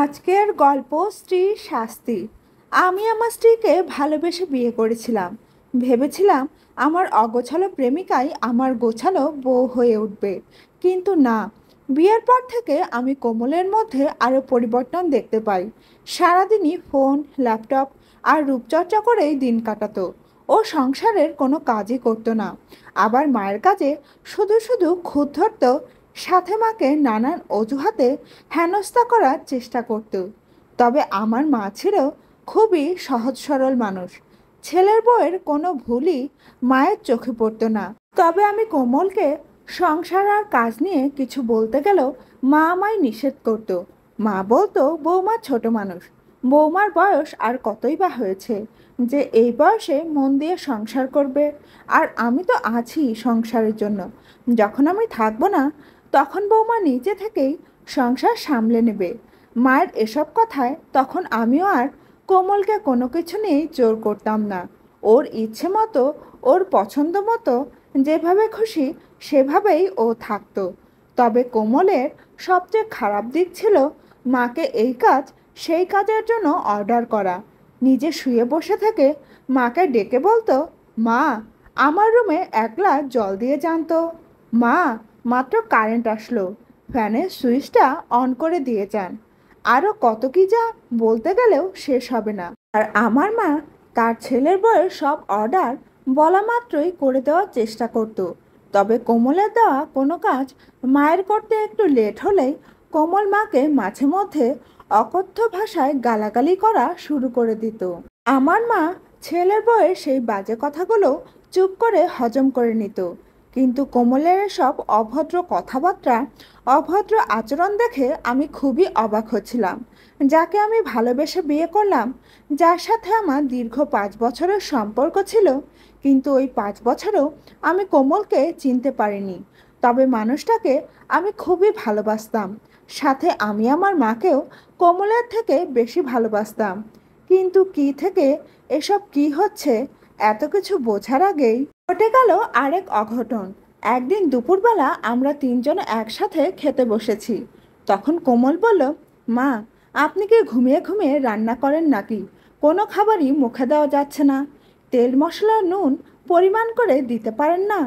আজকের গল্প স্ত্রীর শাস্তি। আমি আমার স্ত্রীকে ভালোবেসে বিয়ে করেছিলাম। ভেবেছিলাম আমার অগোছালো প্রেমিকাই আমার গোছালো বউ হয়ে উঠবে, কিন্তু না। বিয়ের পর থেকে আমি কোমলের মধ্যে আরও পরিবর্তন দেখতে পাই। সারাদিনই ফোন, ল্যাপটপ আর রূপচর্চা করেই দিন কাটাতো। ও সংসারের কোনো কাজই করতো না, আবার মায়ের কাজে শুধু শুধু খুঁত ধরতো। সাথে মাকে নানান অজুহাতে হেনস্থা করার চেষ্টা করত। তবে আমার মা ছিল খুবই সহজ সরল মানুষ। ছেলের বউয়ের কোনো ভুলই মায়ের চোখে পড়তো না। তবে আমি কোমলকে সংসার আর কাজ নিয়ে কিছু বলতে গেলেও মা আমায় নিষেধ করত। মা বলতো বৌমা ছোট মানুষ, বৌমার বয়স আর কতই বা হয়েছে যে এই বয়সে মন দিয়ে সংসার করবে। আর আমি তো আছি সংসারের জন্য, যখন আমি থাকবো না তখন বৌমা নিজে থেকেই সংসার সামলে নেবে। মায়ের এসব কথায় তখন আমিও আর কোমলকে কোনো কিছু নিয়েই জোর করতাম না। ওর ইচ্ছে মতো, ওর পছন্দ মতো, যেভাবে খুশি সেভাবেই ও থাকতো। তবে কোমলের সবচেয়ে খারাপ দিক ছিল মাকে এই কাজ সেই কাজের জন্য অর্ডার করা। নিজে শুয়ে বসে থেকে মাকে ডেকে বলতো, মা আমার রুমে এক গ্লাস জল দিয়ে জানতো, মা মাত্র কারেন্ট আসলো, ফ্যানের সুইচটা অন করে দিয়ে যান। আরও কত কি যা বলতে গেলেও শেষ হবে না। আর আমার মা তার ছেলের বউয়ের সব অর্ডার বলা মাত্রই করে দেওয়ার চেষ্টা করত। তবে কোমলের দেওয়া কোনো কাজ মায়ের করতে একটু লেট হলেই কোমল মাকে মাঝে মধ্যে অকথ্য ভাষায় গালাগালি করা শুরু করে দিত। আমার মা ছেলের বউয়ের সেই বাজে কথাগুলো চুপ করে হজম করে নিত, কিন্তু কোমলের সব অভদ্র কথাবার্তা, অভদ্র আচরণ দেখে আমি খুবই অবাক হচ্ছিলাম। যাকে আমি ভালোবেসে বিয়ে করলাম, যার সাথে আমার দীর্ঘ 5 বছরের সম্পর্ক ছিল, কিন্তু ওই 5 বছরেও আমি কোমলকে চিনতে পারিনি। তবে মানুষটাকে আমি খুবই ভালোবাসতাম। সাথে আমি আমার মাকেও কোমলের থেকে বেশি ভালোবাসতাম। কিন্তু কি থেকে এসব কি হচ্ছে এত কিছু বোঝার আগেই ঘটে গেল আরেক অঘটন। একদিন দুপুরবেলা আমরা তিনজন একসাথে খেতে বসেছি। তখন কোমল বলল, মা আপনি কি ঘুমিয়ে ঘুমিয়ে রান্না করেন নাকি? কোনো খাবারই মুখে দেওয়া যাচ্ছে না, তেল মশলা নুন পরিমাণ করে দিতে পারেন না?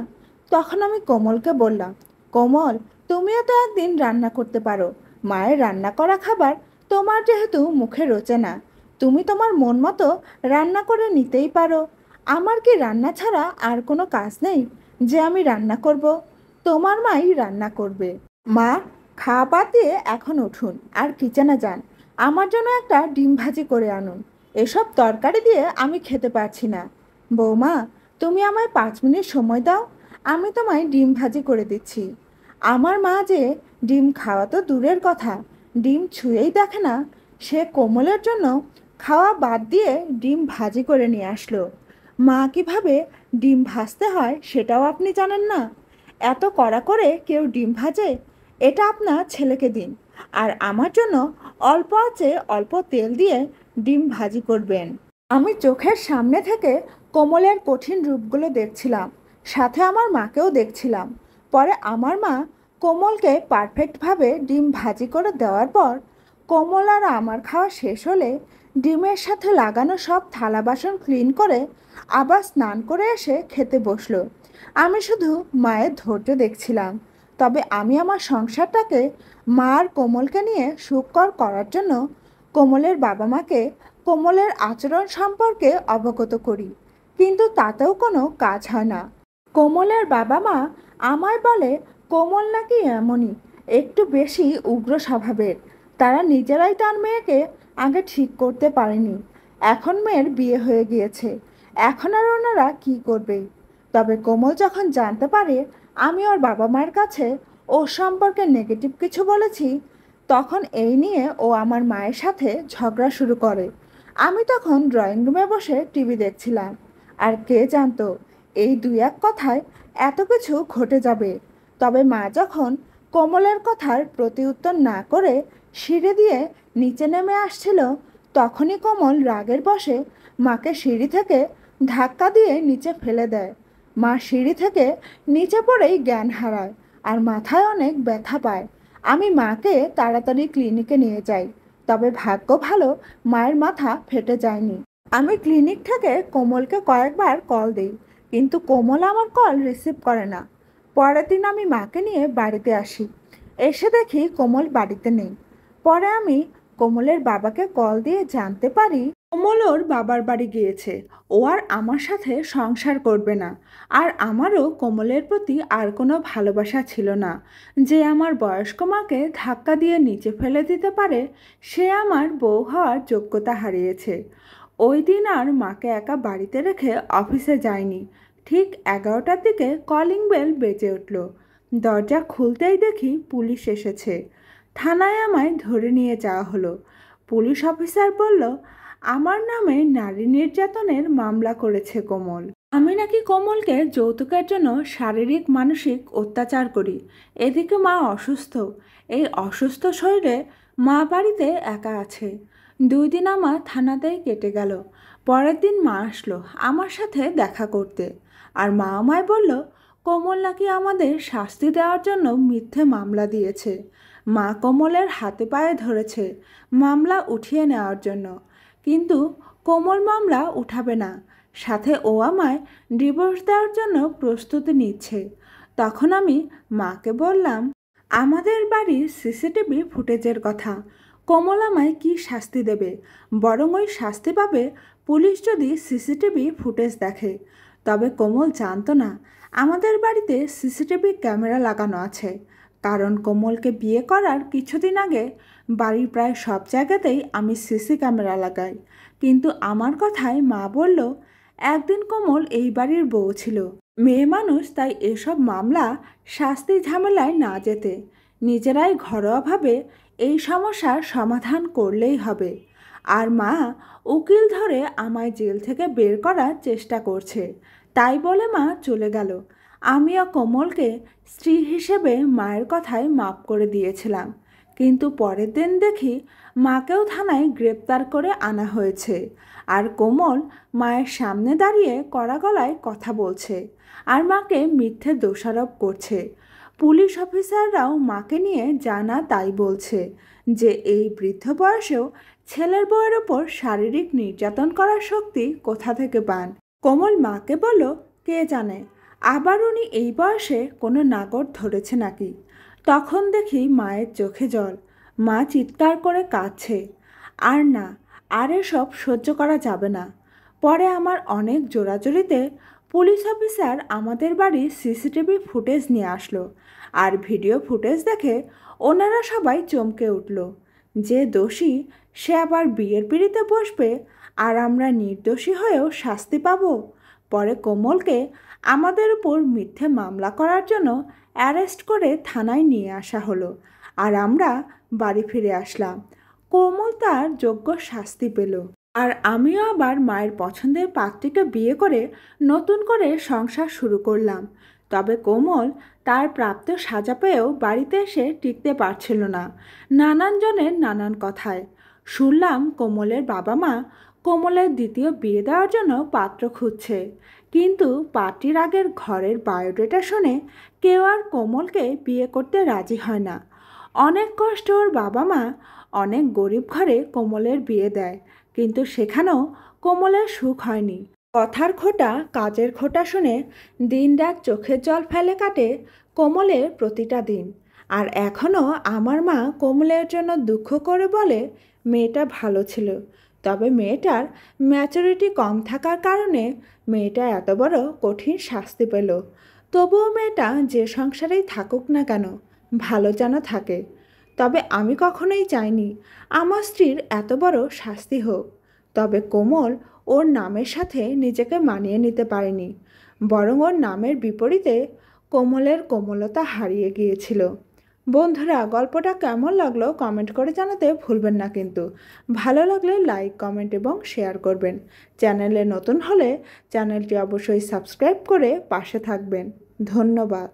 তখন আমি কোমলকে বললাম, কোমল তুমিও তো একদিন রান্না করতে পারো। মায়ের রান্না করা খাবার তোমার যেহেতু মুখে রোচে না, তুমি তোমার মন মতো রান্না করে নিতেই পারো। আমার কি রান্না ছাড়া আর কোনো কাজ নেই যে আমি রান্না করব? তোমার মাই রান্না করবে। মা খাওয়া বাদ দিয়ে এখন উঠুন আর কিচেনে যান, আমার জন্য একটা ডিম ভাজি করে আনুন। এসব তরকারি দিয়ে আমি খেতে পারছি না। বৌমা তুমি আমায় 5 মিনিট সময় দাও, আমি তোমায় ডিম ভাজি করে দিচ্ছি। আমার মা যে ডিম খাওয়া তো দূরের কথা, ডিম ছুঁয়েই দেখে না, সে কোমলের জন্য খাওয়া বাদ দিয়ে ডিম ভাজি করে নিয়ে আসলো। মা কিভাবে ডিম ভাজতে হয় সেটাও আপনি জানেন না? এত কড়া করে কেউ ডিম ভাজে? এটা আপনার ছেলেকে দিন, আর আমার জন্য অল্প আছে অল্প তেল দিয়ে ডিম ভাজি করবেন। আমি চোখের সামনে থেকে কোমলের কঠিন রূপগুলো দেখছিলাম, সাথে আমার মাকেও দেখছিলাম। পরে আমার মা কোমলকে পারফেক্টভাবে ডিম ভাজি করে দেওয়ার পর কোমল আর আমার খাওয়া শেষ হলে ডিমের সাথে লাগানো সব থালা বাসন ক্লিন করে আবার স্নান করে এসে খেতে বসলো। আমি শুধু মায়ের ধৈর্য দেখছিলাম। তবে আমি আমার সংসারটাকে মা আর কোমলকে নিয়ে সুখকর করার জন্য কোমলের বাবা মাকে কোমলের আচরণ সম্পর্কে অবগত করি, কিন্তু তাতেও কোনো কাজ হয় না। কোমলের বাবা মা আমায় বলে কোমল নাকি এমনই, একটু বেশি উগ্র স্বভাবের। তারা নিজেরাই তার মেয়েকে আগে ঠিক করতে পারেনি, এখন মেয়ের বিয়ে হয়ে গিয়েছে, এখন আর ওনারা কী করবে? তবে কোমল যখন জানতে পারে আমি ওর বাবা মায়ের কাছে ওর সম্পর্কে নেগেটিভ কিছু বলেছি, তখন এই নিয়ে ও আমার মায়ের সাথে ঝগড়া শুরু করে। আমি তখন ড্রয়িং রুমে বসে টিভি দেখছিলাম, আর কে জানতো এই 2-1 কথায় এত কিছু ঘটে যাবে। তবে মা যখন কোমলের কথার প্রতি উত্তর না করে সিঁড়ি দিয়ে নিচে নেমে আসছিল, তখনই কোমল রাগের বশে মাকে সিঁড়ি থেকে ধাক্কা দিয়ে নিচে ফেলে দেয়। মা সিঁড়ি থেকে নিচে পড়েই জ্ঞান হারায় আর মাথায় অনেক ব্যথা পায়। আমি মাকে তাড়াতাড়ি ক্লিনিকে নিয়ে যাই। তবে ভাগ্য ভালো, মায়ের মাথা ফেটে যায়নি। আমি ক্লিনিক থেকে কোমলকে কয়েকবার কল দিই, কিন্তু কোমল আমার কল রিসিভ করে না। পরের দিন আমি মাকে নিয়ে বাড়িতে আসি। এসে দেখি কোমল বাড়িতে নেই। পরে আমি কোমলের বাবাকে কল দিয়ে জানতে পারি কোমল ওর বাবার বাড়ি গিয়েছে। ও আর আমার সাথে সংসার করবে না। আর আমারও কোমলের প্রতি আর কোনো ভালোবাসা ছিল না। যে আমার বয়স্ক মাকে ধাক্কা দিয়ে নিচে ফেলে দিতে পারে, সে আমার বউ হওয়ার যোগ্যতা হারিয়েছে। ওই দিন আর মাকে একা বাড়িতে রেখে অফিসে যায়নি। ঠিক 11টার দিকে কলিং বেল বেজে উঠল। দরজা খুলতেই দেখি পুলিশ এসেছে। থানায় আমায় ধরে নিয়ে যাওয়া হলো। পুলিশ অফিসার বলল, আমার নামে নারী নির্যাতনের মামলা করেছে কোমল। আমি নাকি কোমলকে যৌতুকের জন্য শারীরিক মানসিক অত্যাচার করি। এদিকে মা অসুস্থ। এই অসুস্থ শরীরে মা বাড়িতে একা আছে। 2 দিন আমার থানাতেই কেটে গেল। পরের দিন মা আসলো আমার সাথে দেখা করতে। আর মা আমায় বলল, কোমল নাকি আমাদের শাস্তি দেওয়ার জন্য মিথ্যে মামলা দিয়েছে। মা কোমলের হাতে পায়ে ধরেছে মামলা উঠিয়ে নেওয়ার জন্য, কিন্তু কোমল মামলা উঠাবে না। সাথে ও আমায় ডিভোর্স দেওয়ার জন্য প্রস্তুতি নিচ্ছে। তখন আমি মাকে বললাম, আমাদের বাড়ির সিসিটিভি ফুটেজের কথা। কোমল আমায় কি শাস্তি দেবে? বরং ওই শাস্তি পাবে পুলিশ যদি সিসিটিভি ফুটেজ দেখে। তবে কোমল জানতো না আমাদের বাড়িতে সিসিটিভি ক্যামেরা লাগানো আছে। কারণ কোমলকে বিয়ে করার কিছুদিন আগে বাড়ির প্রায় সব জায়গাতেই আমি সিসি ক্যামেরা লাগাই। কিন্তু আমার কথায় মা বলল, একদিন কোমল এই বাড়ির বউ ছিল, মেয়ে মানুষ, তাই এসব মামলা শাস্তি ঝামেলায় না যেতে নিজেরাই ঘরোয়াভাবে এই সমস্যার সমাধান করলেই হবে। আর মা উকিল ধরে আমায় জেল থেকে বের করার চেষ্টা করছে। তাই বলে মা চলে গেল। আমিও কোমলকে স্ত্রী হিসেবে মায়ের কথায় মাপ করে দিয়েছিলাম। কিন্তু পরের দিন দেখি মাকেও থানায় গ্রেপ্তার করে আনা হয়েছে। আর কোমল মায়ের সামনে দাঁড়িয়ে কড়া গলায় কথা বলছে আর মাকে মিথ্যে দোষারোপ করছে। পুলিশ অফিসাররাও মাকে নিয়ে জানা তাই বলছে যে এই বৃদ্ধ বয়সেও ছেলের বউয়ের ওপর শারীরিক নির্যাতন করার শক্তি কোথা থেকে পান। কোমল মাকে বলল, কে জানে আবার উনি এই বয়সে কোনো নাগর ধরেছে নাকি। তখন দেখি মায়ের চোখে জল। মা চিৎকার করে কাঁদছে। আর না, আর এসব সহ্য করা যাবে না। পরে আমার অনেক জোরাজোরিতে পুলিশ অফিসার আমাদের বাড়ির সিসিটিভি ফুটেজ নিয়ে আসলো। আর ভিডিও ফুটেজ দেখে ওনারা সবাই চমকে উঠল। যে দোষী সে আবার বিয়ের পিঁড়িতে বসবে, আর আমরা নির্দোষী হয়েও শাস্তি পাব। পরে কোমলকে আমাদের উপর মিথ্যে মামলা করার জন্য অ্যারেস্ট করে থানায় নিয়ে আসা হলো। আর আমরা বাড়ি ফিরে আসলাম। কোমল তার যোগ্য শাস্তি পেল। আর আমিও আবার মায়ের পছন্দের পাত্রীকে বিয়ে করে নতুন করে সংসার শুরু করলাম। তবে কোমল তার প্রাপ্ত সাজা পেয়েও বাড়িতে এসে টিকতে পারছিল না। নানান জনের নানান কথায় শুনলাম কোমলের বাবা মা কোমলের দ্বিতীয় বিয়ে দেওয়ার জন্য পাত্র খুঁজছে। কিন্তু পাত্রীর আগের ঘরের বায়োডেটা শুনে কেউ আর কোমলকে বিয়ে করতে রাজি হয় না। অনেক কষ্ট ওর বাবা মা অনেক গরিব ঘরে কোমলের বিয়ে দেয়, কিন্তু সেখানেও কোমলের সুখ হয়নি। কথার খোঁটা কাজের খোঁটা শুনে দিনরাত চোখের জল ফেলে কাটে কোমলের প্রতিটা দিন। আর এখনও আমার মা কোমলের জন্য দুঃখ করে বলে, মেয়েটা ভালো ছিল, তবে মেয়েটার ম্যাচুরিটি কম থাকার কারণে মেয়েটা এত বড় কঠিন শাস্তি পেল। তবুও মেয়েটা যে সংসারেই থাকুক না কেন ভালো যেন থাকে। তবে আমি কখনোই চাইনি আমার স্ত্রীর এত বড় শাস্তি হোক। তবে কোমল ওর নামের সাথে নিজেকে মানিয়ে নিতে পারেনি, বরং ওর নামের বিপরীতে কোমলের কোমলতা হারিয়ে গিয়েছিল। বন্ধুরা, গল্পটা কেমন লাগলো কমেন্ট করে জানাতে ভুলবেন না কিন্তু। ভালো লাগলে লাইক, কমেন্ট এবং শেয়ার করবেন। চ্যানেলে নতুন হলে চ্যানেলটি অবশ্যই সাবস্ক্রাইব করে পাশে থাকবেন। ধন্যবাদ।